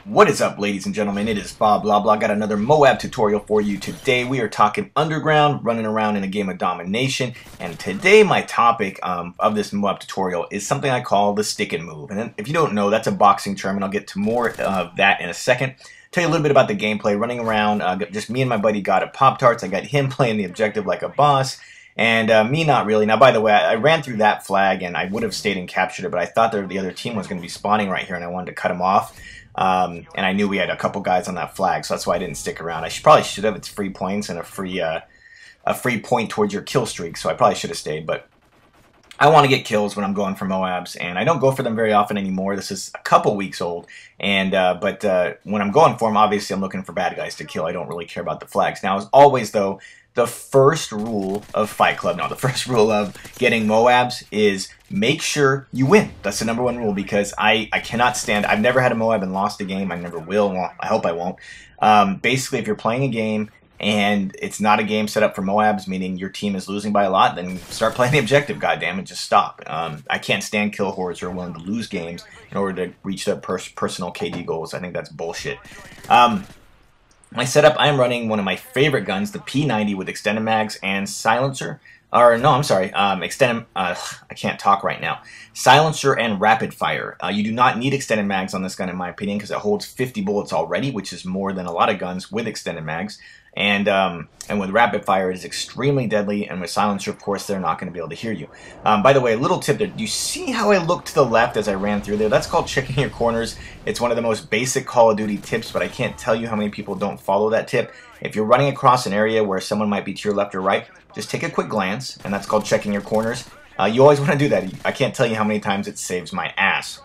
What is up, ladies and gentlemen? It is Bob Blah Blah. Got another MOAB tutorial for you today. We are talking underground, running around in a game of domination. And today my topic of this MOAB tutorial is something I call the stick and move. And if you don't know, that's a boxing term, and I'll get to more of that in a second. Tell you a little bit about the gameplay. Running around, just me and my buddy got a Pop-Tarts. I got him playing the objective like a boss. And me not really. Now, by the way, I ran through that flag, and I would have stayed and captured it, but I thought the other team was going to be spawning right here, and I wanted to cut him off. And I knew we had a couple guys on that flag, so that's why I didn't stick around. Probably should have. It's free points and a free point towards your kill streak, so I probably should have stayed. But I want to get kills when I'm going for MOABs, and I don't go for them very often anymore. This is a couple weeks old, and but when I'm going for them, obviously I'm looking for bad guys to kill. I don't really care about the flags. Now, as always, though, the first rule of Fight Club, no, the first rule of getting MOABs is make sure you win. That's the #1 rule, because I cannot stand, I've never had a MOAB and lost a game. I never will. Well, I hope I won't. Basically, if you're playing a game and it's not a game set up for MOABs, meaning your team is losing by a lot, then start playing the objective, goddammit, just stop. I can't stand kill hordes who are willing to lose games in order to reach their personal KD goals. I think that's bullshit. My setup, I'm running one of my favorite guns, the P90 with extended mags and silencer. Or, no, I'm sorry, extended, I can't talk right now. Silencer and rapid fire. You do not need extended mags on this gun, in my opinion, because it holds 50 bullets already, which is more than a lot of guns with extended mags. And with rapid fire, it is extremely deadly, and with silencer, of course, they're not going to be able to hear you. By the way, a little tip there. Do you see how I looked to the left as I ran through there? That's called checking your corners. It's one of the most basic Call of Duty tips, but I can't tell you how many people don't follow that tip. If you're running across an area where someone might be to your left or right, just take a quick glance, and that's called checking your corners. You always want to do that. I can't tell you how many times it saves my ass.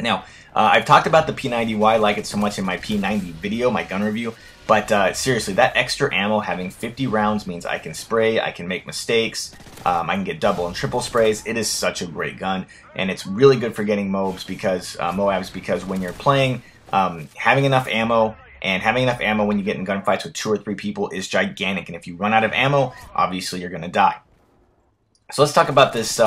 Now, I've talked about the P90, why I like it so much in my P90 video, my gun review. But seriously, that extra ammo, having 50 rounds, means I can spray, I can make mistakes, I can get double and triple sprays. It is such a great gun, and it's really good for getting MOABs because when you're playing, having enough ammo, and having enough ammo when you get in gunfights with 2 or 3 people is gigantic. And if you run out of ammo, obviously you're going to die. So let's talk about this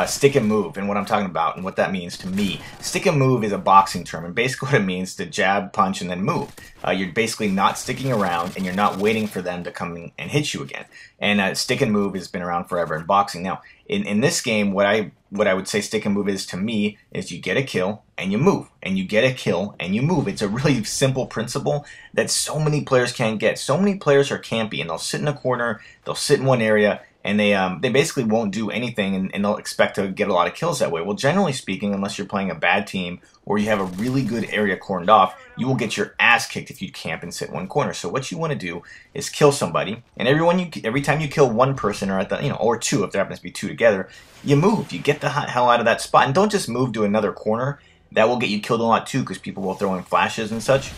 stick and move and what I'm talking about and what that means to me. Stick and move is a boxing term, and basically what it means to jab, punch, and then move. You're basically not sticking around, and you're not waiting for them to come and hit you again. And stick and move has been around forever in boxing. Now, in this game, what I would say stick and move is to me is you get a kill and you move, and you get a kill and you move. It's a really simple principle that so many players can't get. So many players are campy, and they'll sit in a corner, they'll sit in one area, and they basically won't do anything, and they'll expect to get a lot of kills that way. Well, generally speaking, unless you're playing a bad team or you have a really good area cornered off, you will get your ass kicked if you camp and sit in one corner. So what you want to do is kill somebody, and every time you kill one person, or or 2 if there happens to be 2 together, you move. You get the hell out of that spot, and don't just move to another corner. That will get you killed a lot too, because people will throw in flashes and such.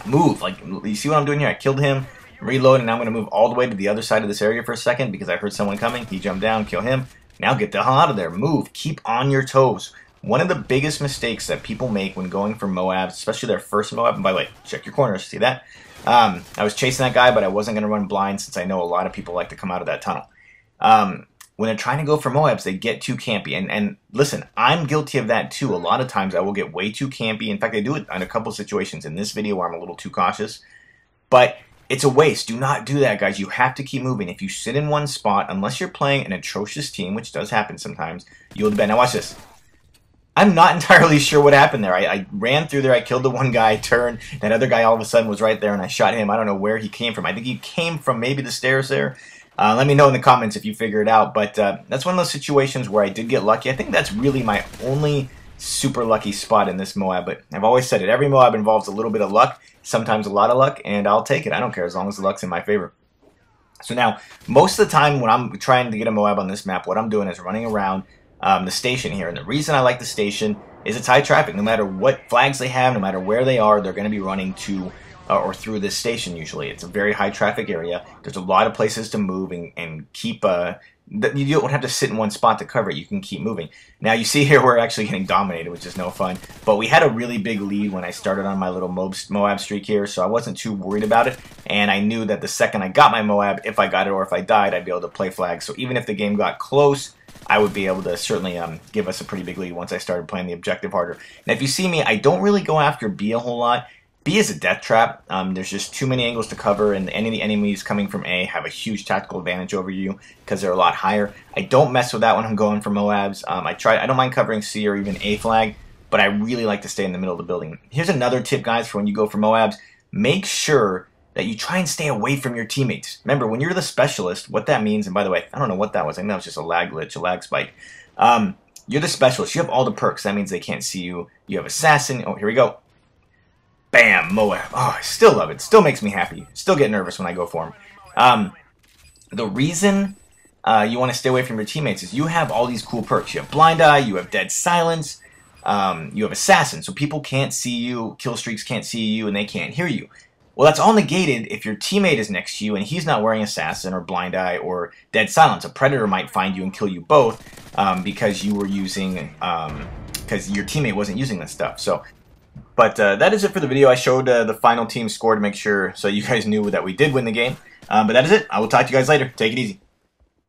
Move, like you see what I'm doing here? I killed him. Reload, and now I'm going to move all the way to the other side of this area for a second because I heard someone coming. He jumped down, kill him. Now get the hell out of there. Move. Keep on your toes. One of the biggest mistakes that people make when going for MOABs, especially their first MOAB, and by the way, check your corners, see that? I was chasing that guy, but I wasn't going to run blind since I know a lot of people like to come out of that tunnel. When they're trying to go for MOABs, they get too campy. And listen, I'm guilty of that too. A lot of times I will get way too campy. In fact, I do it in a couple situations in this video where I'm a little too cautious. But it's a waste. Do not do that, guys. You have to keep moving. If you sit in one spot, unless you're playing an atrocious team, which does happen sometimes, you'll bed. Now watch this. I'm not entirely sure what happened there. I ran through there, I killed the one guy, turned, that other guy all of a sudden was right there, and I shot him. I don't know where he came from. I think he came from maybe the stairs there. Let me know in the comments if you figure it out. But that's one of those situations where I did get lucky. I think that's really my only super lucky spot in this MOAB, but I've always said it. Every MOAB involves a little bit of luck, sometimes a lot of luck, and I'll take it. I don't care as long as the luck's in my favor. So now, most of the time when I'm trying to get a MOAB on this map, what I'm doing is running around the station here. And the reason I like the station is it's high traffic. No matter what flags they have, no matter where they are, they're going to be running to or through this station usually. It's a very high traffic area. There's a lot of places to move and keep you don't have to sit in one spot to cover it. You can keep moving. Now you see here we're actually getting dominated, which is no fun. But we had a really big lead when I started on my little MOAB streak here, so I wasn't too worried about it. And I knew that the second I got my MOAB, if I got it or if I died, I'd be able to play flags. So even if the game got close, I would be able to certainly give us a pretty big lead once I started playing the objective harder. Now, if you see me, I don't really go after B a whole lot. B is a death trap. There's just too many angles to cover, and any of the enemies coming from A have a huge tactical advantage over you because they're a lot higher. I don't mess with that when I'm going for MOABs. I don't mind covering C or even A flag, but I really like to stay in the middle of the building. Here's another tip, guys, for when you go for MOABs. Make sure that you try and stay away from your teammates. Remember, when you're the specialist, what that means, and by the way, I don't know what that was. I think that was just a lag glitch, a lag spike. You're the specialist. You have all the perks. That means they can't see you. You have Assassin. Oh, here we go. Bam, MOAB. Oh, I still love it. Still makes me happy. Still get nervous when I go for him. The reason you want to stay away from your teammates is you have all these cool perks. You have Blind Eye. You have Dead Silence. You have Assassin. So people can't see you. Kill streaks can't see you, and they can't hear you. Well, that's all negated if your teammate is next to you and he's not wearing Assassin or Blind Eye or Dead Silence. A Predator might find you and kill you both because you were using, because your teammate wasn't using this stuff. So, but that is it for the video. I showed the final team score to make sure so you guys knew that we did win the game. But that is it. I will talk to you guys later. Take it easy.